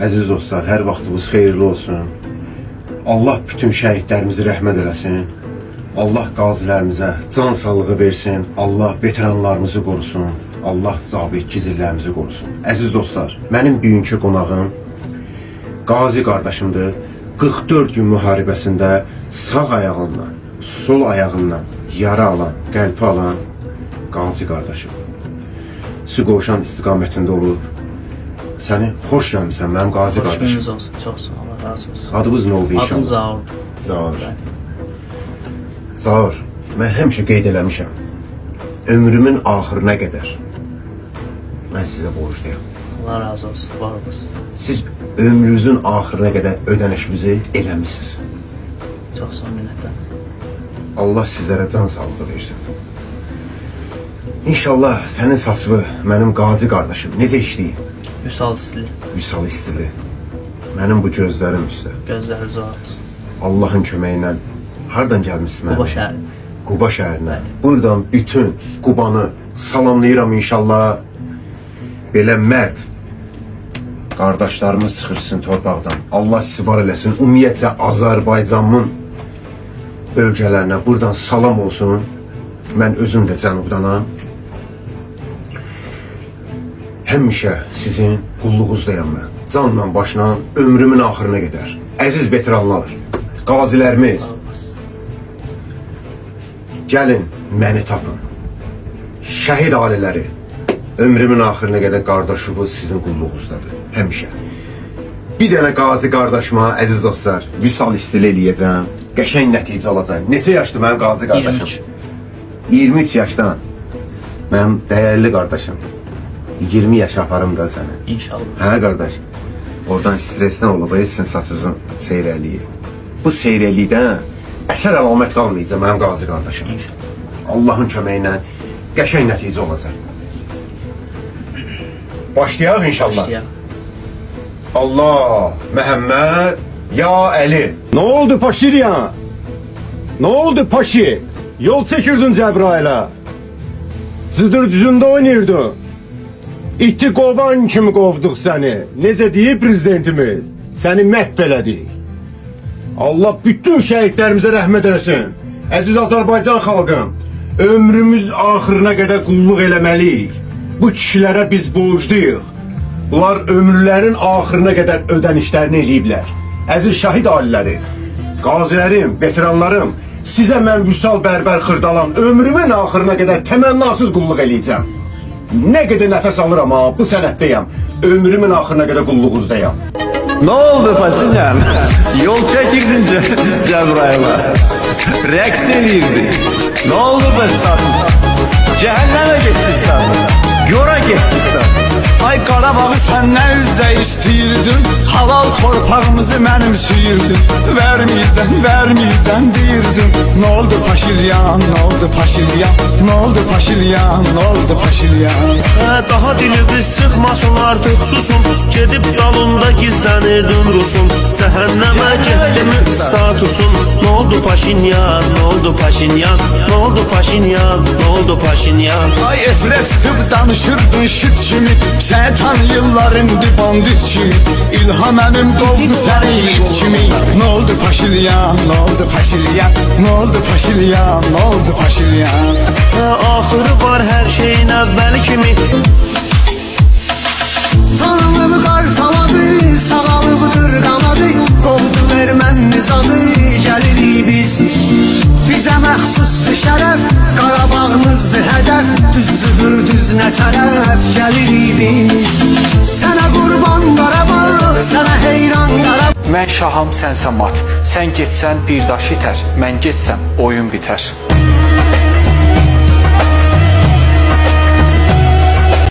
Əziz dostlar, hər vaxtınız xeyirli olsun. Allah bütün şəhidlərimizi rəhmət eləsin. Allah qazilərimizə can sağlığı versin. Allah veteranlarımızı qorusun. Allah zabit gizillərimizi qorusun. Əziz dostlar, mənim bugünkü qonağım qazi qardaşımdır. 44 gün müharibəsində sağ ayağından, sol ayağından yara alan, qəlpə alan qazi qardaşım. Suqovuşan istiqamətində olub. Səni xoş gəlmişsən mənim qazi qardaşım. Xoş gününüz olsun, çox sağ olun, razı olsun. Adınız nə oldu inşallah? Adım Zaur. Zaur. Zaur, mən həmişə qeyd eləmişəm. Ömrümün axırına qədər mən sizə borcluyam. Allah razı olsun, var olasın. Siz ömrünüzün axırına qədər ödənişinizi eləmişsiniz. Çox sağ minnətlər. Allah sizlərə can sağlığı versin. İnşallah sənin saçı mənim qazi qardaşım necə işləyir? Vüsal istili. Vüsal istili. Mənim bu gözlərim üstə. Gözləriniz var olsun. Allahın köməyi ilə hardan gəlmişsiniz mənim? Quba şəhəri. Quba şəhərinə. Buradan bütün Qubanı salamlayıram inşallah. Belə mərd qardaşlarımız çıxırsın torpaqdan. Allah sizi var eləsin. Ümumiyyətlə Azərbaycanın bölgələrinə buradan salam olsun. Mən özüm də cənubdanam. Həmişə sizin qulluğunuzdayam mən. Canla başla ömrümün axırına qədər. Əziz veteranlar, qazilərimiz, gəlin məni tapın. Şəhid ailələri, ömrümün axırına qədər qardaşınız sizin qulluğunuzdadır. Həmişə. Bir dənə qazi qardaşıma, əziz dostlar, vüsal istil eləyəcəm. Qəşəng nəticə alacaq. Neçə yaşdır mənim qazi qardaşım? 23 yaşdan. Mənim dəyərli qardaşım. 20 yaş aparım da səni. İnşallah. Hə qardaş. Oradan stresdən olub, sizin saçınızın seyrəliyi. Bu seyrəlikdən əsər əlamət qalmayacaq mənim qazi qardaşım. İnşallah. Allahın köməyi ilə qəşəng nəticə olacaq. Başlayaq inşallah. Başlayaq. Allah, Məhəmməd, ya Əli. Ne oldu Paşiryan? Ne oldu Paşi? Yol çekirdin Cəbrailə. Zıdır düzündə oynayırdın. İti qovan kimi qovduq səni. Necə deyir prezidentimiz? Səni məhv elədik. Allah bütün şəhidlərimizə rəhmət eləsin. Əziz Azərbaycan xalqım, ömrümüz axırına qədər qulluq eləməliyik. Bu kişilərə biz borcluyuq. Bunlar ömürlərin axırına qədər ödənişlərini eləyiblər. Əziz şəhid ailələri, qazilərim, veteranlarım, sizə mən Vüsal Bərbər Xırdalan ömrümün axırına qədər təmənnasız qulluq eləyəcəm. Nə qədər nəfəs alıram ha, bu sənətdəyəm. Ömrümün axırına qədər qulluğunuzdayam. Ne oldu Paşinyan? Yol çekirdin Cəbrayıl'a. Rəqs edirdin. Ne oldu be status? Cəhənnəmə getdi status. Yora getdi status. Ay Qarabağı sən nə üzdə istəyirdin? Halal torpağımızı mənimseyirdin. Verməyəcəm deyirdin. Nə oldu Paşilyan, nə oldu Paşilyan? Nə oldu Paşilyan, nə oldu Paşilyan? Daha dilimiz çıxmasın artıq susun. Gedib dalında gizlənirdin Rusun. Cəhənnəmə getdimi statusun. Nə oldu Paşinyan, nə oldu Paşinyan? Nə oldu Paşinyan, nə oldu Paşinyan? Ay efrə çıxıb danışırdın şit kimi. Şeytan yılların bandit kimi. İlham əmim qovdu səni it kimi. Nə oldu Paşilyan, nə oldu Paşilyan? Nə oldu Paşilyan, nə oldu Paşilyan? Axırı var hər şeyin əvvəli kimi. Tanrım qartaladı, sağalıbdır qanadı. Qovdu vermən nizadı, gəlirik biz. Bizə məxsusdur şərəf, Qarabağımızdır hədəf. Düzdür düz nə tərəf, gəlirik biz. Sənə qurban Qarabağ, sənə heyran Qarabağ. Mən şaham sənsə mat, sən getsən bir daş itər, mən getsəm oyun bitər.